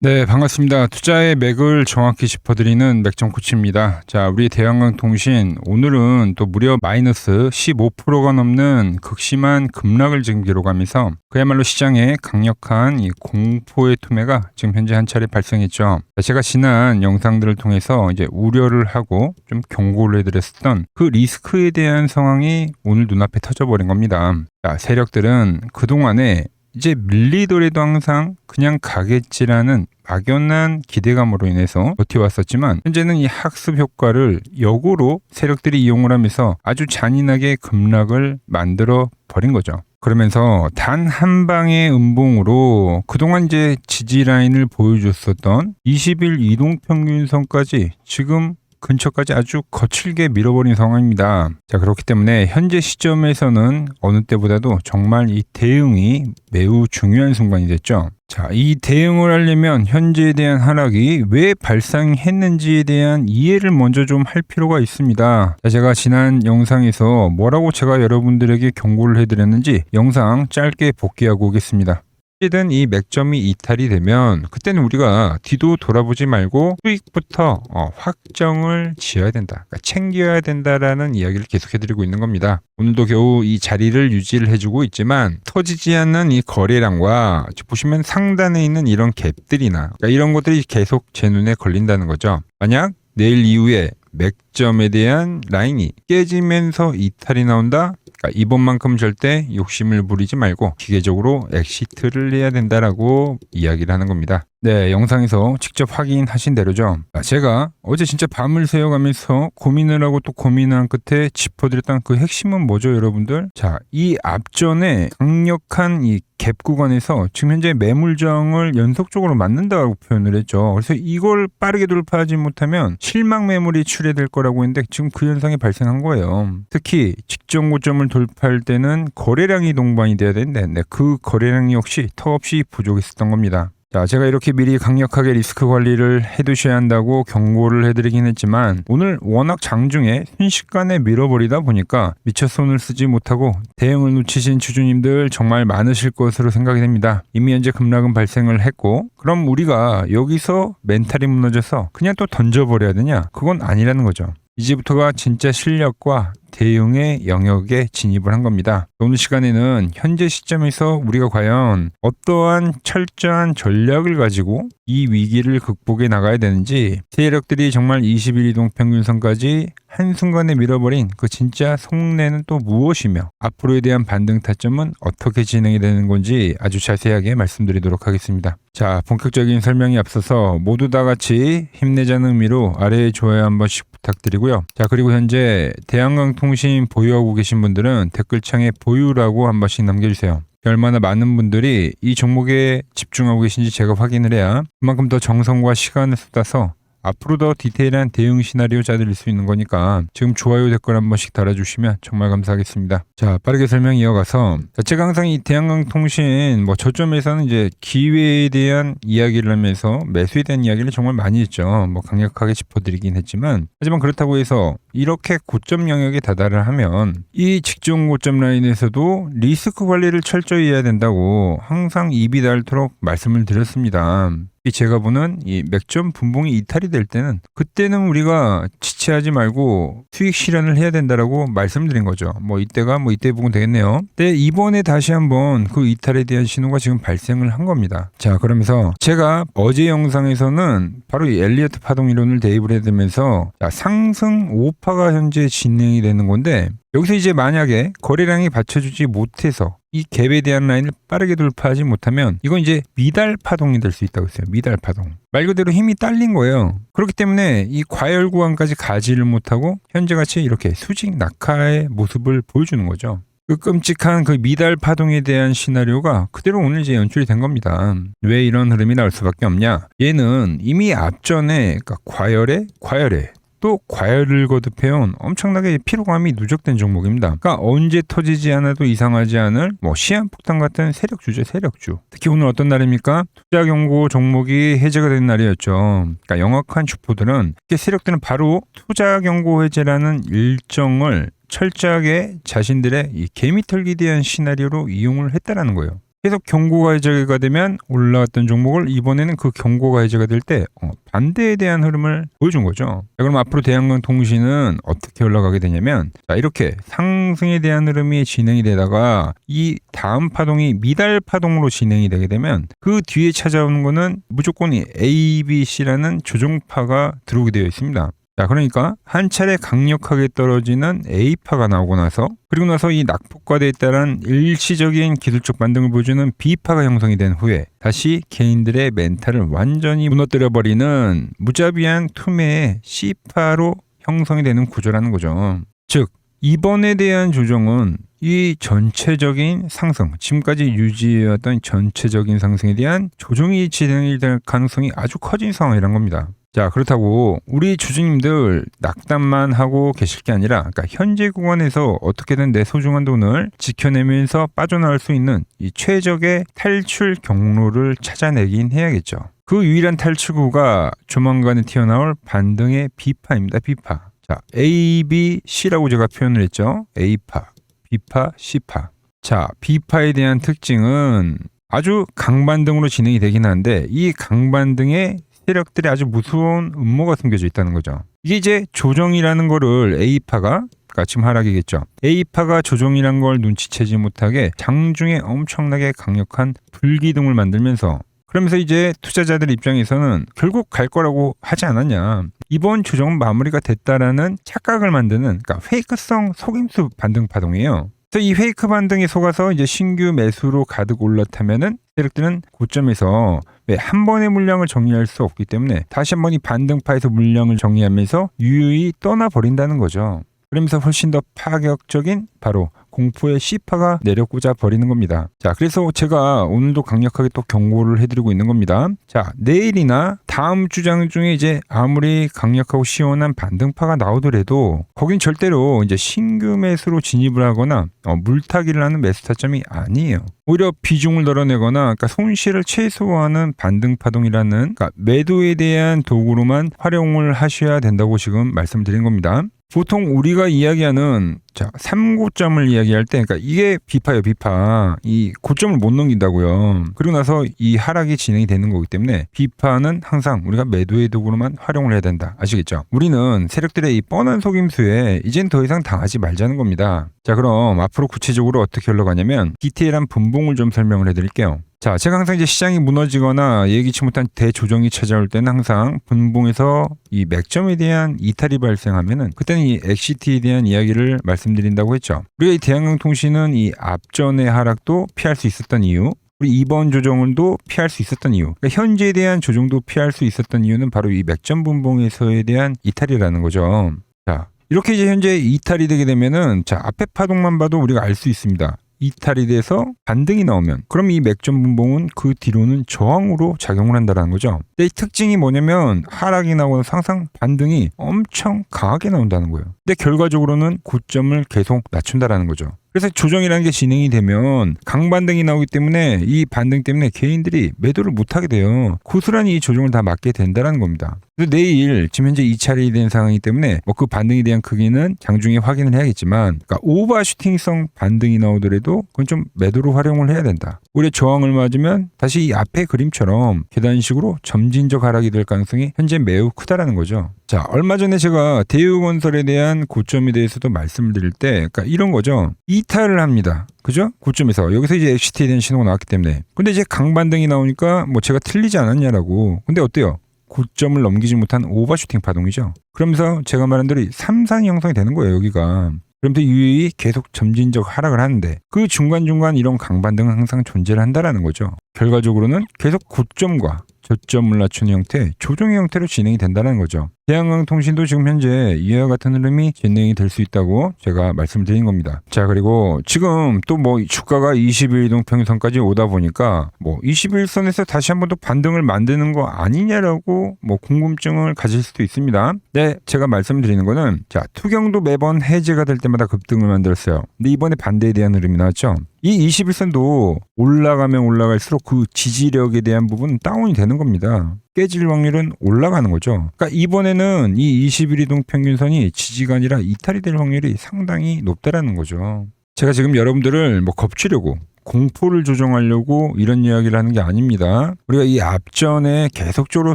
네, 반갑습니다. 투자의 맥을 정확히 짚어드리는 맥정 코치입니다. 자, 우리 대한항공통신 오늘은 또 무려 마이너스 15%가 넘는 극심한 급락을 지금 기록하면서 그야말로 시장에 강력한 이 공포의 투매가 지금 현재 한 차례 발생했죠. 자, 제가 지난 영상들을 통해서 이제 우려를 하고 좀 경고를 해드렸었던 그 리스크에 대한 상황이 오늘 눈앞에 터져버린 겁니다. 자, 세력들은 그동안에 이제 밀리더라도 항상 그냥 가겠지라는 막연한 기대감으로 인해서 버텨왔었지만 현재는 이 학습 효과를 역으로 세력들이 이용을 하면서 아주 잔인하게 급락을 만들어 버린 거죠. 그러면서 단 한 방의 음봉으로 그동안 이제 지지 라인을 보여줬었던 20일 이동평균선까지 지금 근처까지 아주 거칠게 밀어버린 상황입니다. 자, 그렇기 때문에 현재 시점에서는 어느 때보다도 정말 이 대응이 매우 중요한 순간이 됐죠. 자, 이 대응을 하려면 현재에 대한 하락이 왜 발생했는지에 대한 이해를 먼저 좀 할 필요가 있습니다. 자, 제가 지난 영상에서 뭐라고 제가 여러분들에게 경고를 해드렸는지 영상 짧게 복귀하고 오겠습니다. 어쨌든 이 맥점이 이탈이 되면 그때는 우리가 뒤도 돌아보지 말고 수익부터 확정을 지어야 된다. 그러니까 챙겨야 된다라는 이야기를 계속해드리고 있는 겁니다. 오늘도 겨우 이 자리를 유지를 해주고 있지만 터지지 않는 이 거래량과 보시면 상단에 있는 이런 갭들이나 그러니까 이런 것들이 계속 제 눈에 걸린다는 거죠. 만약 내일 이후에 맥점에 대한 라인이 깨지면서 이탈이 나온다? 그러니까 이번만큼 절대 욕심을 부리지 말고 기계적으로 엑시트를 해야 된다라고 이야기를 하는 겁니다. 네, 영상에서 직접 확인하신 대로죠. 제가 어제 진짜 밤을 새워가면서 고민을 하고 또 고민을 한 끝에 짚어드렸던 그 핵심은 뭐죠, 여러분들? 자, 이 앞전에 강력한 이 갭 구간에서 지금 현재 매물저항을 연속적으로 맞는다고 표현을 했죠. 그래서 이걸 빠르게 돌파하지 못하면 실망 매물이 출해될 거라고 했는데 지금 그 현상이 발생한 거예요. 특히 직전 고점을 돌파할 때는 거래량이 동반이 돼야 되는데 그 거래량 역시 턱없이 부족했었던 겁니다. 자, 제가 이렇게 미리 강력하게 리스크 관리를 해두셔야 한다고 경고를 해드리긴 했지만 오늘 워낙 장중에 순식간에 밀어버리다 보니까 미처 손을 쓰지 못하고 대응을 놓치신 주주님들 정말 많으실 것으로 생각이 됩니다. 이미 현재 급락은 발생을 했고 그럼 우리가 여기서 멘탈이 무너져서 그냥 또 던져버려야 되냐? 그건 아니라는 거죠. 이제부터가 진짜 실력과 대응의 영역에 진입을 한 겁니다. 오늘 시간에는 현재 시점에서 우리가 과연 어떠한 철저한 전략을 가지고 이 위기를 극복해 나가야 되는지 세력들이 정말 20일 이동평균선까지 한순간에 밀어버린 그 진짜 속내는 또 무엇이며 앞으로에 대한 반등 타점은 어떻게 진행이 되는 건지 아주 자세하게 말씀드리도록 하겠습니다. 자, 본격적인 설명에 앞서서 모두 다 같이 힘내자는 의미로 아래에 좋아요 한 번씩 부탁드리고요. 자, 그리고 현재 대한항공통신 보유하고 계신 분들은 댓글창에 보유라고 한 번씩 남겨주세요. 얼마나 많은 분들이 이 종목에 집중하고 계신지 제가 확인을 해야 그만큼 더 정성과 시간을 쏟아서 앞으로 더 디테일한 대응 시나리오 짜드릴 수 있는 거니까 지금 좋아요 댓글 한 번씩 달아주시면 정말 감사하겠습니다. 자, 빠르게 설명 이어가서 제가 항상 이 대한항공통신 저점에서는 이제 기회에 대한 이야기를 하면서 매수에 대한 이야기를 정말 많이 했죠. 강력하게 짚어드리긴 했지만 하지만 그렇다고 해서 이렇게 고점 영역에 다다를 하면 이 직전 고점 라인에서도 리스크 관리를 철저히 해야 된다고 항상 입이 닳도록 말씀을 드렸습니다. 제가 보는 이 맥점 분봉이 이탈이 될 때는 그때는 우리가 지체하지 말고 수익 실현을 해야 된다라고 말씀드린 거죠. 이때가 이때 보면 되겠네요. 근데 이번에 다시 한번 그 이탈에 대한 신호가 지금 발생을 한 겁니다. 자, 그러면서 제가 어제 영상에서는 바로 이 엘리어트 파동 이론을 대입을 해두면서 상승 5파가 현재 진행이 되는 건데 여기서 이제 만약에 거래량이 받쳐주지 못해서 이 갭에 대한 라인을 빠르게 돌파하지 못하면 이건 이제 미달 파동이 될 수 있다고 했어요. 미달 파동. 말 그대로 힘이 딸린 거예요. 그렇기 때문에 이 과열 구간까지 가지를 못하고 현재같이 이렇게 수직 낙하의 모습을 보여주는 거죠. 그 끔찍한 그 미달 파동에 대한 시나리오가 그대로 오늘 이제 연출이 된 겁니다. 왜 이런 흐름이 나올 수밖에 없냐? 얘는 이미 앞전에 그러니까 과열에 또 과열을 거듭해온 엄청나게 피로감이 누적된 종목입니다. 그러니까 언제 터지지 않아도 이상하지 않을 시한폭탄 같은 세력주죠, 세력주. 특히 오늘 어떤 날입니까? 투자 경고 종목이 해제가 된 날이었죠. 그러니까 영악한 주포들은 세력들은 바로 투자 경고 해제라는 일정을 철저하게 자신들의 이 개미털기에 대한 시나리오로 이용을 했다라는 거예요. 계속 경고가 해제가 되면 올라갔던 종목을 이번에는 그 경고가 해제가 될 때 반대에 대한 흐름을 보여준 거죠. 자, 그럼 앞으로 대한항공통신은 어떻게 올라가게 되냐면, 자, 이렇게 상승에 대한 흐름이 진행이 되다가 이 다음 파동이 미달 파동으로 진행이 되게 되면 그 뒤에 찾아오는 거는 무조건 이 A, B, C라는 조종파가 들어오게 되어 있습니다. 자, 그러니까 한 차례 강력하게 떨어지는 A파가 나오고 나서, 그리고 나서 이 낙폭과대에 따른 일시적인 기술적 반등을 보여주는 B파가 형성이 된 후에 다시 개인들의 멘탈을 완전히 무너뜨려버리는 무자비한 투매의 C파로 형성이 되는 구조라는 거죠. 즉, 이번에 대한 조정은 이 전체적인 상승, 지금까지 유지해왔던 전체적인 상승에 대한 조정이 진행이 될 가능성이 아주 커진 상황이란 겁니다. 자, 그렇다고 우리 주주님들 낙담만 하고 계실 게 아니라, 그러니까 현재 구간에서 어떻게든 내 소중한 돈을 지켜내면서 빠져나올 수 있는 이 최적의 탈출 경로를 찾아내긴 해야겠죠. 그 유일한 탈출구가 조만간에 튀어나올 반등의 B파입니다. B파. 자, A, B, C라고 제가 표현을 했죠. A파, B파, C파. 자, B파에 대한 특징은 아주 강반등으로 진행이 되긴 하는데, 이 강반등의 세력들이 아주 무서운 음모가 숨겨져 있다는 거죠. 이게 이제 조정이라는 거를 A파가, 그러니까 지금 하락이겠죠. A파가 조정이란 걸 눈치채지 못하게 장중에 엄청나게 강력한 불기둥을 만들면서, 그러면서 이제 투자자들 입장에서는 결국 갈 거라고 하지 않았냐. 이번 조정은 마무리가 됐다라는 착각을 만드는, 그러니까 페이크성 속임수 반등 파동이에요. 그래서 이 페이크 반등에 속아서 이제 신규 매수로 가득 올라타면은 세력들은 고점에서 왜 한 번의 물량을 정리할 수 없기 때문에 다시 한번 이 반등파에서 물량을 정리하면서 유유히 떠나버린다는 거죠. 그러면서 훨씬 더 파격적인 바로 공포의 C파가 내려꽂아 버리는 겁니다. 자, 그래서 제가 오늘도 강력하게 또 경고를 해드리고 있는 겁니다. 자, 내일이나 다음 주장 중에 이제 아무리 강력하고 시원한 반등파가 나오더라도 거긴 절대로 이제 신규 매수로 진입을 하거나 물타기를 하는 매수 타점이 아니에요. 오히려 비중을 덜어내거나, 그러니까 손실을 최소화하는 반등 파동이라는, 그러니까 매도에 대한 도구로만 활용을 하셔야 된다고 지금 말씀드린 겁니다. 보통 우리가 이야기하는, 자, 3고점을 이야기할 때, 그러니까 이게 B파예요, B파. 이 고점을 못 넘긴다고요. 그리고 나서 이 하락이 진행이 되는 거기 때문에 B파는 항상 우리가 매도의 도구로만 활용을 해야 된다. 아시겠죠? 우리는 세력들의 이 뻔한 속임수에 이젠 더 이상 당하지 말자는 겁니다. 자, 그럼 앞으로 구체적으로 어떻게 흘러가냐면 디테일한 분봉을 좀 설명을 해드릴게요. 자, 제가 항상 이제 시장이 무너지거나 예기치 못한 대조정이 찾아올 때는 항상 분봉에서 이 맥점에 대한 이탈이 발생하면은 그때는 이 엑시트에 대한 이야기를 말씀드린다고 했죠. 우리가 이 대한항공통신은 이 앞전의 하락도 피할 수 있었던 이유, 우리 이번 조정도 피할 수 있었던 이유, 그러니까 현재에 대한 조정도 피할 수 있었던 이유는 바로 이 맥점 분봉에서에 대한 이탈이라는 거죠. 자, 이렇게 이제 현재 이탈이 되게 되면은, 자, 앞에 파동만 봐도 우리가 알 수 있습니다. 이탈이 돼서 반등이 나오면 그럼 이 맥점 분봉은 그 뒤로는 저항으로 작용을 한다는 거죠. 근데 이 특징이 뭐냐면 하락이 나오고 항상 반등이 엄청 강하게 나온다는 거예요. 근데 결과적으로는 고점을 계속 낮춘다라는 거죠. 그래서 조정이라는 게 진행이 되면 강반등이 나오기 때문에 이 반등 때문에 개인들이 매도를 못하게 돼요. 고스란히 이 조정을 다 맞게 된다는 겁니다. 그래서 내일 지금 현재 2차례 된 상황이기 때문에 뭐 그 반등에 대한 크기는 장중에 확인을 해야겠지만, 그러니까 오버슈팅성 반등이 나오더라도 그건 좀 매도로 활용을 해야 된다. 오히려 저항을 맞으면 다시 이 앞의 그림처럼 계단식으로 점진적 하락이 될 가능성이 현재 매우 크다라는 거죠. 자, 얼마 전에 제가 대우건설에 대한 고점에 대해서도 말씀을 드릴 때, 그러니까 이런 거죠. 이탈을 합니다. 그죠? 고점에서. 여기서 이제 엑시트에 대한 신호가 나왔기 때문에. 근데 이제 강반등이 나오니까 뭐 제가 틀리지 않았냐라고. 근데 어때요? 고점을 넘기지 못한 오버슈팅 파동이죠. 그러면서 제가 말한 대로 삼상이 형성이 되는 거예요, 여기가. 그러면서 유유히 계속 점진적 하락을 하는데 그 중간중간 이런 강반등은 항상 존재를 한다라는 거죠. 결과적으로는 계속 고점과 저점을 낮추는 형태, 조정의 형태로 진행이 된다는 거죠. 대한항공통신도 지금 현재 이와 같은 흐름이 진행이 될 수 있다고 제가 말씀드린 겁니다. 자, 그리고 지금 또 뭐 주가가 21 이동평균선까지 오다 보니까 뭐 21선에서 다시 한번 또 반등을 만드는 거 아니냐라고 뭐 궁금증을 가질 수도 있습니다. 네, 제가 말씀드리는 거는, 자, 투경도 매번 해제가 될 때마다 급등을 만들었어요. 근데 이번에 반대에 대한 흐름이 나왔죠. 이 21선도 올라가면 올라갈수록 그 지지력에 대한 부분은 다운이 되는 겁니다. 깨질 확률은 올라가는 거죠. 그러니까 이번에는 이 21이동 평균선이 지지가 아니라 이탈이 될 확률이 상당히 높다라는 거죠. 제가 지금 여러분들을 뭐 겁주려고 공포를 조정하려고 이런 이야기를 하는 게 아닙니다. 우리가 이 앞전에 계속적으로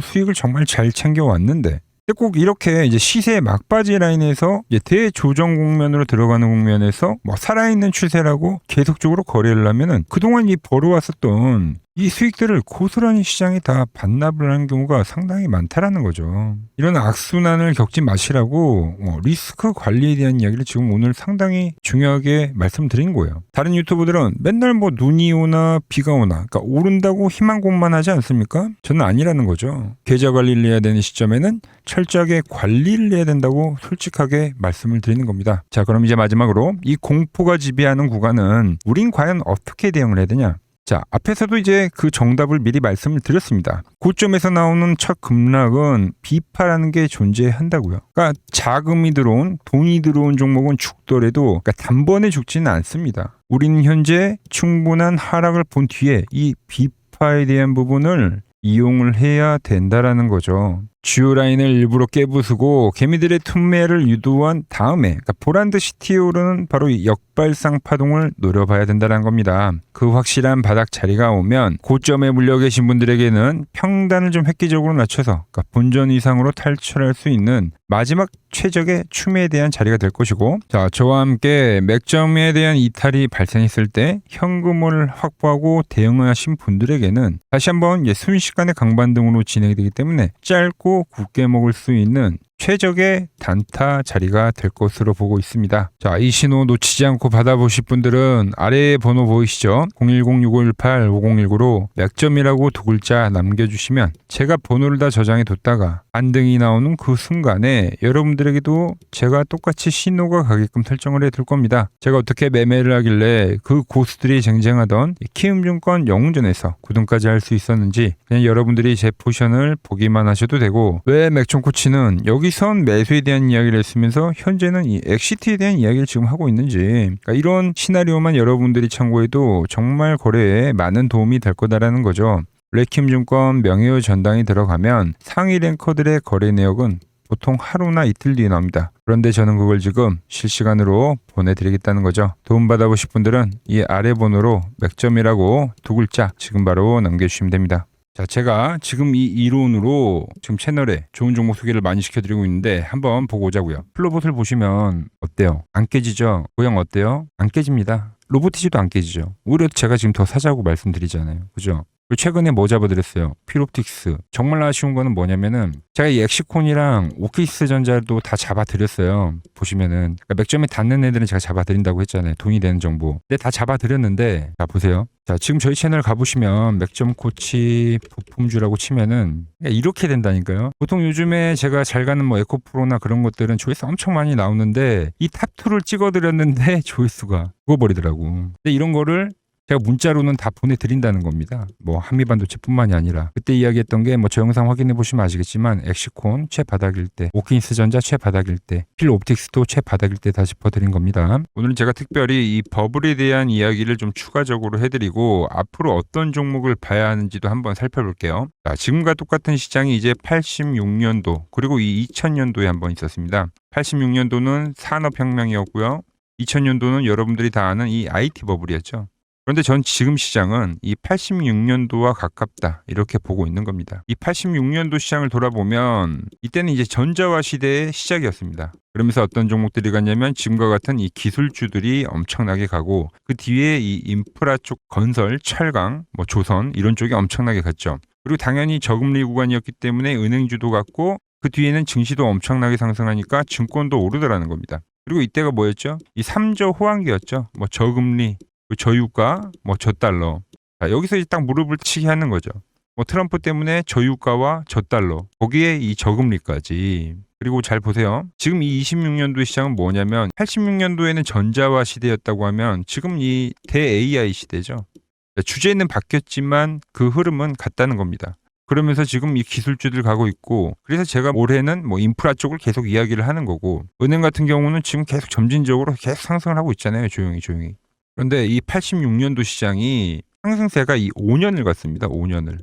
수익을 정말 잘 챙겨왔는데 꼭 이렇게 이제 시세 막바지 라인에서 이제 대조정 국면으로 들어가는 국면에서 뭐 살아있는 추세라고 계속적으로 거래를 하면은 그동안 이 벌어왔었던 이 수익들을 고스란히 시장이 다 반납을 하는 경우가 상당히 많다라는 거죠. 이런 악순환을 겪지 마시라고 리스크 관리에 대한 이야기를 지금 오늘 상당히 중요하게 말씀드린 거예요. 다른 유튜버들은 맨날 뭐 눈이 오나 비가 오나 그러니까 오른다고 희망고만 하지 않습니까? 저는 아니라는 거죠. 계좌 관리를 해야 되는 시점에는 철저하게 관리를 해야 된다고 솔직하게 말씀을 드리는 겁니다. 자, 그럼 이제 마지막으로 이 공포가 지배하는 구간은 우린 과연 어떻게 대응을 해야 되냐? 자, 앞에서도 이제 그 정답을 미리 말씀을 드렸습니다. 고점에서 나오는 첫 급락은 비파라는 게 존재한다고요. 그러니까 자금이 들어온, 돈이 들어온 종목은 죽더라도 그러니까 단번에 죽지는 않습니다. 우리는 현재 충분한 하락을 본 뒤에 이 비파에 대한 부분을 이용을 해야 된다라는 거죠. 주요 라인을 일부러 깨부수고 개미들의 tum매를 유도한 다음에 그러니까 보란듯이 튀어오르는 바로 이 역발상 파동을 노려봐야 된다는 겁니다. 그 확실한 바닥 자리가 오면 고점에 물려 계신 분들에게는 평단을 좀 획기적으로 낮춰서 그러니까 본전 이상으로 탈출할 수 있는 마지막 최적의 추매에 대한 자리가 될 것이고, 자, 저와 함께 맥점에 대한 이탈이 발생했을 때 현금을 확보하고 대응하신 분들에게는 다시 한번 순식간에 강반등으로 진행이 되기 때문에 짧고 굳게 먹을 수 있는 최적의 단타 자리가 될 것으로 보고 있습니다. 자, 이 신호 놓치지 않고 받아보실 분들은 아래에 번호 보이시죠? 010-6518-5019로 맥점이라고 두 글자 남겨주시면 제가 번호를 다 저장해 뒀다가 반등이 나오는 그 순간에 여러분들에게도 제가 똑같이 신호가 가게끔 설정을 해둘 겁니다. 제가 어떻게 매매를 하길래 그 고수들이 쟁쟁하던 키움증권 영웅전에서 9등까지 할 수 있었는지 그냥 여러분들이 제 포션을 보기만 하셔도 되고, 왜 맥점코치는 여기선 매수에 대한 이야기를 했으면서 현재는 이 엑시트에 대한 이야기를 지금 하고 있는지, 그러니까 이런 시나리오만 여러분들이 참고해도 정말 거래에 많은 도움이 될 거다라는 거죠. 레킴증권 명예의 전당이 들어가면 상위 랭커들의 거래 내역은 보통 하루나 이틀 뒤에 나옵니다. 그런데 저는 그걸 지금 실시간으로 보내드리겠다는 거죠. 도움받아보실 분들은 이 아래 번호로 맥점이라고 두 글자 지금 바로 남겨주시면 됩니다. 자, 제가 지금 이 이론으로 지금 채널에 좋은 종목 소개를 많이 시켜드리고 있는데 한번 보고 오자고요. 플로봇을 보시면 어때요? 안 깨지죠? 모양 어때요? 안 깨집니다. 로보티지도 안 깨지죠. 오히려 제가 지금 더 사자고 말씀드리잖아요. 그죠? 그리고 최근에 뭐 잡아드렸어요? 필옵틱스. 정말 아쉬운 거는 뭐냐면은 제가 이 엑시콘이랑 오키스 전자도 다 잡아드렸어요. 보시면은 그러니까 맥점에 닿는 애들은 제가 잡아드린다고 했잖아요. 돈이 되는 정보. 근데 다 잡아드렸는데, 자 보세요. 자, 지금 저희 채널 가보시면 맥점 코치 부품주라고 치면은 이렇게 된다니까요. 보통 요즘에 제가 잘 가는 뭐 에코프로나 그런 것들은 조회수 엄청 많이 나오는데 이 탑2를 찍어드렸는데 조회수가 죽어버리더라고. 근데 이런 거를 제가 문자로는 다 보내드린다는 겁니다. 뭐 한미반도체뿐만이 아니라 그때 이야기했던 게 뭐 저 영상 확인해 보시면 아시겠지만 엑시콘 최바닥일 때, 오킨스 전자 최바닥일 때, 필옵틱스도 최바닥일 때 다 짚어드린 겁니다. 오늘은 제가 특별히 이 버블에 대한 이야기를 좀 추가적으로 해드리고 앞으로 어떤 종목을 봐야 하는지도 한번 살펴볼게요. 자, 지금과 똑같은 시장이 이제 86년도 그리고 이 2000년도에 한번 있었습니다. 86년도는 산업혁명이었고요. 2000년도는 여러분들이 다 아는 이 IT 버블이었죠. 그런데 전 지금 시장은 이 86년도와 가깝다 이렇게 보고 있는 겁니다. 이 86년도 시장을 돌아보면 이때는 이제 전자화 시대의 시작이었습니다. 그러면서 어떤 종목들이 갔냐면 지금과 같은 이 기술주들이 엄청나게 가고 그 뒤에 이 인프라 쪽 건설, 철강, 뭐 조선 이런 쪽이 엄청나게 갔죠. 그리고 당연히 저금리 구간이었기 때문에 은행주도 갔고 그 뒤에는 증시도 엄청나게 상승하니까 증권도 오르더라는 겁니다. 그리고 이때가 뭐였죠? 이 3조 호황기였죠. 뭐 저금리, 저유가, 뭐 저달러. 자, 여기서 이제 딱 무릎을 치게 하는 거죠. 뭐 트럼프 때문에 저유가와 저달러, 거기에 이 저금리까지. 그리고 잘 보세요. 지금 이 26년도 시장은 뭐냐면 86년도에는 전자화 시대였다고 하면 지금 이 대 AI 시대죠. 주제는 바뀌었지만 그 흐름은 같다는 겁니다. 그러면서 지금 이 기술주들 가고 있고, 그래서 제가 올해는 뭐 인프라 쪽을 계속 이야기를 하는 거고, 은행 같은 경우는 지금 계속 점진적으로 계속 상승을 하고 있잖아요. 조용히. 그런데 이 86년도 시장이 상승세가 이 5년을 갔습니다. 5년을.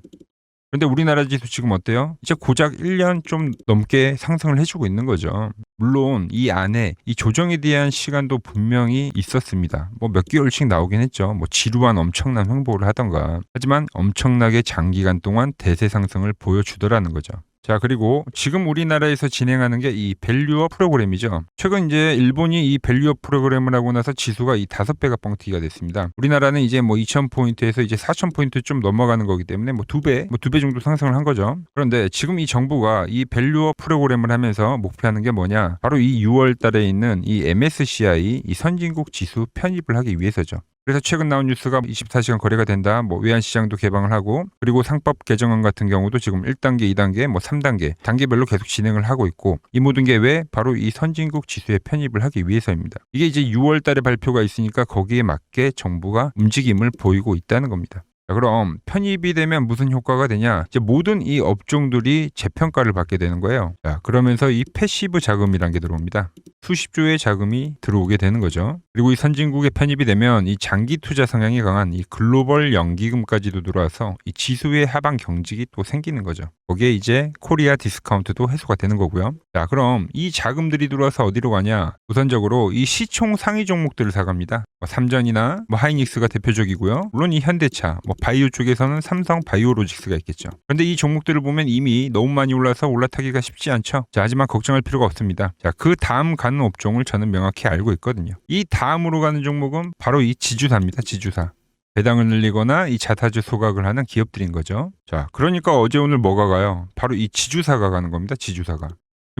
그런데 우리나라 지수 지금 어때요? 이제 고작 1년 좀 넘게 상승을 해주고 있는 거죠. 물론 이 안에 이 조정에 대한 시간도 분명히 있었습니다. 뭐 몇 개월씩 나오긴 했죠. 뭐 지루한 엄청난 횡보를 하던가. 하지만 엄청나게 장기간 동안 대세 상승을 보여주더라는 거죠. 자, 그리고 지금 우리나라에서 진행하는 게 이 밸류업 프로그램이죠. 최근 이제 일본이 이 밸류업 프로그램을 하고 나서 지수가 이 5배가 뻥튀기가 됐습니다. 우리나라는 이제 뭐 2,000포인트에서 이제 4,000포인트 좀 넘어가는 거기 때문에 뭐 2배 정도 상승을 한 거죠. 그런데 지금 이 정부가 이 밸류업 프로그램을 하면서 목표하는 게 뭐냐? 바로 이 6월 달에 있는 이 MSCI 이 선진국 지수 편입을 하기 위해서죠. 그래서 최근 나온 뉴스가 24시간 거래가 된다. 뭐 외환시장도 개방을 하고 그리고 상법 개정안 같은 경우도 지금 1단계, 2단계, 뭐 3단계 단계별로 계속 진행을 하고 있고 이 모든 게 왜? 바로 이 선진국 지수에 편입을 하기 위해서입니다. 이게 이제 6월 달에 발표가 있으니까 거기에 맞게 정부가 움직임을 보이고 있다는 겁니다. 자, 그럼 편입이 되면 무슨 효과가 되냐? 이제 모든 이 업종들이 재평가를 받게 되는 거예요. 자, 그러면서 이 패시브 자금이란 게 들어옵니다. 수십조의 자금이 들어오게 되는 거죠. 그리고 이 선진국에 편입이 되면 이 장기 투자 성향이 강한 이 글로벌 연기금까지도 들어와서 이 지수의 하방 경직이 또 생기는 거죠. 거기에 이제 코리아 디스카운트도 해소가 되는 거고요. 자, 그럼 이 자금들이 들어와서 어디로 가냐? 우선적으로 이 시총 상위 종목들을 사갑니다. 뭐 삼전이나 뭐 하이닉스가 대표적이고요. 물론 이 현대차, 뭐 바이오 쪽에서는 삼성 바이오로직스가 있겠죠. 그런데 이 종목들을 보면 이미 너무 많이 올라서 올라타기가 쉽지 않죠. 자, 하지만 걱정할 필요가 없습니다. 자, 그 다음 가는 업종을 저는 명확히 알고 있거든요. 이 다음으로 가는 종목은 바로 이 지주사입니다. 지주사. 배당을 늘리거나 이 자사주 소각을 하는 기업들인 거죠. 자, 그러니까 어제 오늘 뭐가 가요? 바로 이 지주사가 가는 겁니다. 지주사가.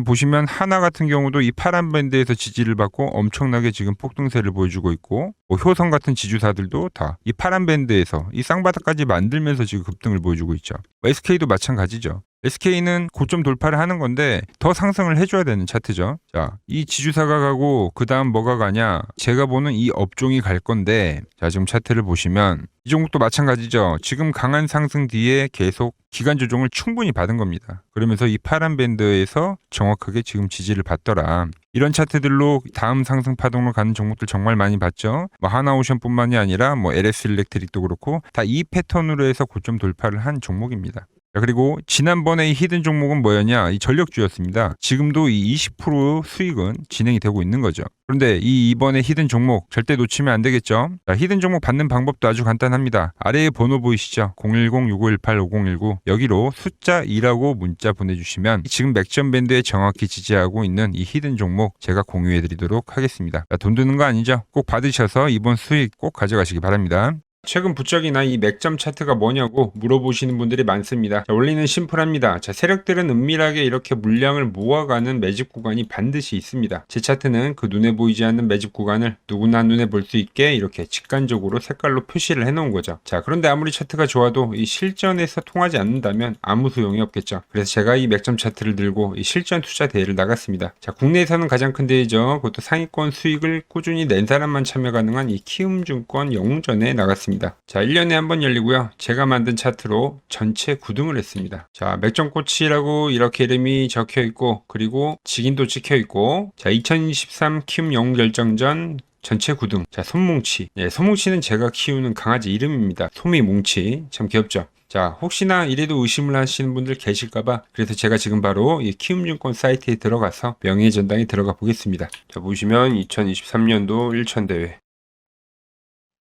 보시면 하나 같은 경우도 이 파란 밴드에서 지지를 받고 엄청나게 지금 폭등세를 보여주고 있고 뭐 효성 같은 지주사들도 다 이 파란 밴드에서 이 쌍바닥까지 만들면서 지금 급등을 보여주고 있죠. SK도 마찬가지죠. SK는 고점 돌파를 하는 건데 더 상승을 해줘야 되는 차트죠. 자, 이 지주사가 가고 그 다음 뭐가 가냐? 제가 보는 이 업종이 갈 건데 자, 지금 차트를 보시면 이 종목도 마찬가지죠. 지금 강한 상승 뒤에 계속 기간 조정을 충분히 받은 겁니다. 그러면서 이 파란 밴드에서 정확하게 지금 지지를 받더라. 이런 차트들로 다음 상승 파동으로 가는 종목들 정말 많이 봤죠. 뭐 하나오션뿐만이 아니라 뭐 LS 일렉트릭도 그렇고 다 이 패턴으로 해서 고점 돌파를 한 종목입니다. 자, 그리고 지난번에 이 히든 종목은 뭐였냐? 이 전력주였습니다. 지금도 이 20% 수익은 진행이 되고 있는 거죠. 그런데 이번에 히든 종목 절대 놓치면 안 되겠죠? 자, 히든 종목 받는 방법도 아주 간단합니다. 아래에 번호 보이시죠? 010-6518-5019 여기로 숫자 2라고 문자 보내주시면 지금 맥점 밴드에 정확히 지지하고 있는 이 히든 종목 제가 공유해드리도록 하겠습니다. 자, 돈 드는 거 아니죠? 꼭 받으셔서 이번 수익 꼭 가져가시기 바랍니다. 최근 부쩍이나 이 맥점 차트가 뭐냐고 물어보시는 분들이 많습니다. 자, 원리는 심플합니다. 자, 세력들은 은밀하게 이렇게 물량을 모아가는 매집 구간이 반드시 있습니다. 제 차트는 그 눈에 보이지 않는 매집 구간을 누구나 눈에 볼 수 있게 이렇게 직관적으로 색깔로 표시를 해놓은 거죠. 자, 그런데 아무리 차트가 좋아도 이 실전에서 통하지 않는다면 아무 소용이 없겠죠. 그래서 제가 이 맥점 차트를 들고 이 실전 투자 대회를 나갔습니다. 자, 국내에서는 가장 큰 대회죠. 그것도 상위권 수익을 꾸준히 낸 사람만 참여 가능한 이 키움증권 영웅전에 나갔습니다. 자, 1년에 한 번 열리고요. 제가 만든 차트로 전체 9등을 했습니다. 자, 맥점코치라고 이렇게 이름이 적혀 있고 그리고 직인도 찍혀 있고 자, 2023 키움 영웅 결정전 전체 9등. 자, 손뭉치. 예, 손뭉치는 제가 키우는 강아지 이름입니다. 소미뭉치. 참 귀엽죠? 자, 혹시나 이래도 의심을 하시는 분들 계실까봐 그래서 제가 지금 바로 이 키움증권 사이트에 들어가서 명예전당에 들어가 보겠습니다. 자, 보시면 2023년도 1천대회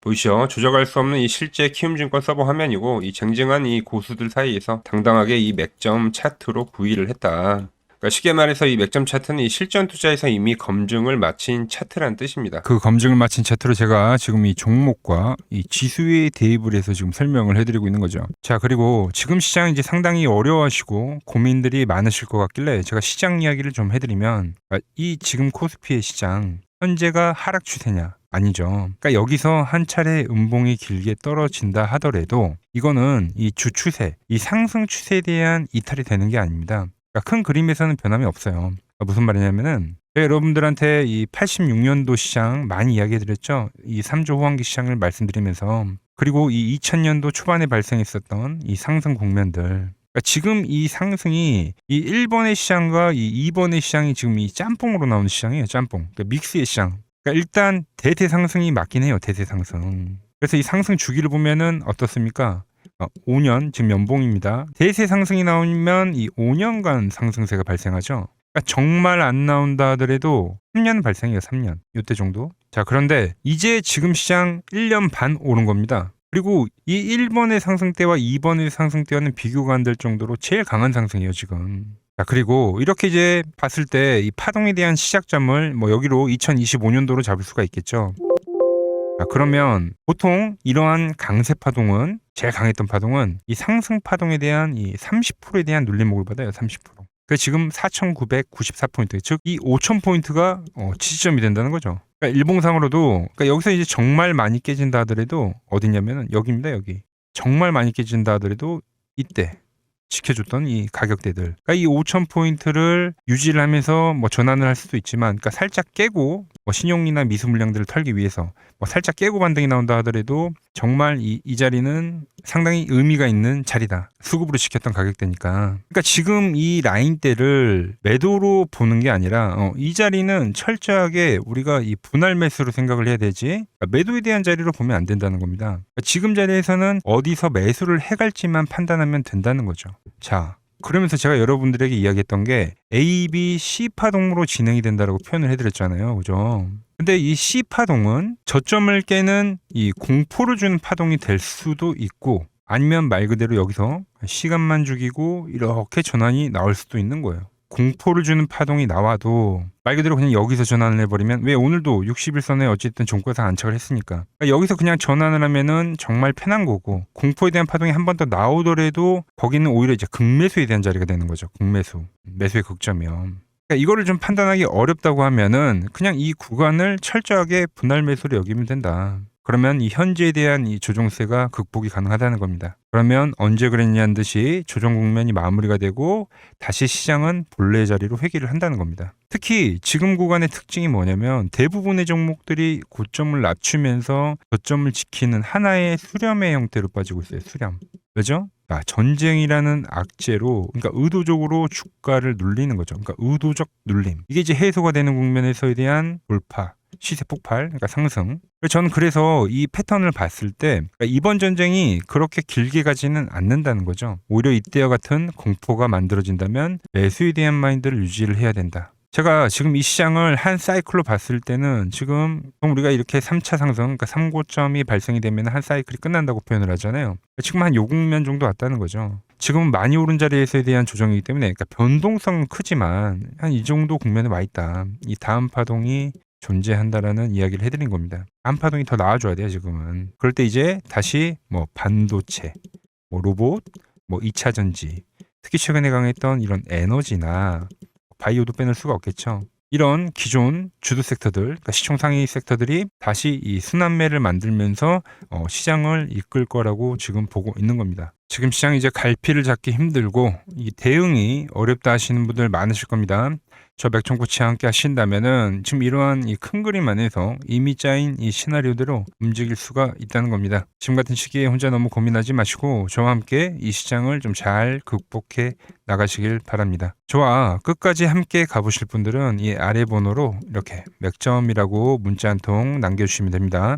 보이시죠? 조작할 수 없는 이 실제 키움증권 서버 화면이고 이 쟁쟁한 이 고수들 사이에서 당당하게 이 맥점 차트로 구의를 했다. 그러니까 쉽게 말해서 이 맥점 차트는 이 실전 투자에서 이미 검증을 마친 차트란 뜻입니다. 그 검증을 마친 차트로 제가 지금 이 종목과 이 지수에 대입을 해서 지금 설명을 해드리고 있는 거죠. 자, 그리고 지금 시장 이제 상당히 어려워하시고 고민들이 많으실 것 같길래 제가 시장 이야기를 좀 해드리면 이 지금 코스피의 시장 현재가 하락 추세냐? 아니죠. 그러니까 여기서 한 차례 음봉이 길게 떨어진다 하더라도 이거는 이 주추세, 이 상승 추세에 대한 이탈이 되는 게 아닙니다. 그러니까 큰 그림에서는 변함이 없어요. 그러니까 무슨 말이냐면은 여러분들한테 이 86년도 시장 많이 이야기해드렸죠. 이 3조 호황기 시장을 말씀드리면서 그리고 이 2000년도 초반에 발생했었던 이 상승 국면들. 그러니까 지금 이 상승이 이 1번의 시장과 이 2번의 시장이 지금 이 짬뽕으로 나오는 시장이에요. 짬뽕. 그러니까 믹스의 시장. 그러니까 일단 대세 상승이 맞긴 해요. 대세 상승. 그래서 이 상승 주기를 보면은 어떻습니까? 5년 지금 연봉입니다. 대세 상승이 나오면 이 5년간 상승세가 발생하죠. 그러니까 정말 안 나온다 하더라도 3년 발생해요. 3년. 이때 정도. 자, 그런데 이제 지금 시장 1년 반 오른 겁니다. 그리고 이 1번의 상승 때와 2번의 상승 때와는 비교가 안 될 정도로 제일 강한 상승이에요, 지금. 자, 그리고 이렇게 이제 봤을 때 이 파동에 대한 시작점을 뭐 여기로 2025년도로 잡을 수가 있겠죠. 자, 그러면 보통 이러한 강세 파동은, 제일 강했던 파동은 이 상승 파동에 대한 이 30%에 대한 눌림목을 받아요. 30%. 그 지금 4,994포인트, 즉 이 5,000포인트가 지지점이 된다는 거죠. 그러니까 일봉상으로도, 그러니까 여기서 이제 정말 많이 깨진다 하더라도 어디냐면은 여기입니다. 여기. 정말 많이 깨진다 하더라도 이때 지켜줬던 이 가격대들. 그러니까 이 5,000포인트를 유지를 하면서 뭐 전환을 할 수도 있지만, 그러니까 살짝 깨고 뭐 신용이나 미수 물량들을 털기 위해서 뭐 살짝 깨고 반등이 나온다 하더라도 정말 이 자리는 상당히 의미가 있는 자리다. 수급으로 지켰던 가격대니까. 그러니까 지금 이 라인대를 매도로 보는 게 아니라 이 자리는 철저하게 우리가 이 분할 매수로 생각을 해야 되지, 그러니까 매도에 대한 자리로 보면 안 된다는 겁니다. 그러니까 지금 자리에서는 어디서 매수를 해갈지만 판단하면 된다는 거죠. 자, 그러면서 제가 여러분들에게 이야기했던 게 A, B, C 파동으로 진행이 된다라고 표현을 해드렸잖아요. 그죠? 근데 이 C 파동은 저점을 깨는 이 공포를 주는 파동이 될 수도 있고, 아니면 말 그대로 여기서 시간만 죽이고 이렇게 전환이 나올 수도 있는 거예요. 공포를 주는 파동이 나와도 말 그대로 그냥 여기서 전환을 해버리면, 왜 오늘도 60일선에 어쨌든 종가에서 안착을 했으니까, 그러니까 여기서 그냥 전환을 하면은 정말 편한 거고, 공포에 대한 파동이 한 번 더 나오더라도 거기는 오히려 이제 극매수에 대한 자리가 되는 거죠. 극매수, 매수의 극점이요. 그러니까 이거를 좀 판단하기 어렵다고 하면은 그냥 이 구간을 철저하게 분할 매수로 여기면 된다. 그러면 이 현재에 대한 이 조정세가 극복이 가능하다는 겁니다. 그러면 언제 그랬냐는 듯이 조정 국면이 마무리가 되고 다시 시장은 본래 자리로 회귀를 한다는 겁니다. 특히 지금 구간의 특징이 뭐냐면 대부분의 종목들이 고점을 낮추면서 저점을 지키는 하나의 수렴의 형태로 빠지고 있어요. 수렴. 왜죠? 전쟁이라는 악재로, 그러니까 의도적으로 주가를 눌리는 거죠. 그러니까 의도적 눌림. 이게 이제 해소가 되는 국면에서에 대한 돌파, 시세 폭발, 그러니까 상승. 저는 그래서 이 패턴을 봤을 때 그러니까 이번 전쟁이 그렇게 길게 가지는 않는다는 거죠. 오히려 이때와 같은 공포가 만들어진다면 매수에 대한 마인드를 유지를 해야 된다. 제가 지금 이 시장을 한 사이클로 봤을 때는 지금 우리가 이렇게 3차 상승, 그러니까 3고점이 발생이 되면 한 사이클이 끝난다고 표현을 하잖아요. 지금 한 요 국면 정도 왔다는 거죠. 지금은 많이 오른 자리에서에 대한 조정이기 때문에, 그러니까 변동성은 크지만 한 이 정도 국면에 와 있다. 이 다음 파동이 존재한다라는 이야기를 해드린 겁니다. 다음 파동이 더 나와줘야 돼요, 지금은. 그럴 때 이제 다시 뭐 반도체, 뭐 로봇, 뭐 2차 전지, 특히 최근에 강했던 이런 에너지나 바이오도 빼놓을 수가 없겠죠. 이런 기존 주도 섹터들, 그러니까 시총 상위 섹터들이 다시 이 순환매를 만들면서 시장을 이끌 거라고 지금 보고 있는 겁니다. 지금 시장이 이제 갈피를 잡기 힘들고 이 대응이 어렵다 하시는 분들 많으실 겁니다. 저 맥정코치와 함께 하신다면은 지금 이러한 이 큰 그림 안에서 이미 짜인 이 시나리오대로 움직일 수가 있다는 겁니다. 지금 같은 시기에 혼자 너무 고민하지 마시고 저와 함께 이 시장을 좀 잘 극복해 나가시길 바랍니다. 저와 끝까지 함께 가보실 분들은 이 아래 번호로 이렇게 맥점이라고 문자 한 통 남겨주시면 됩니다.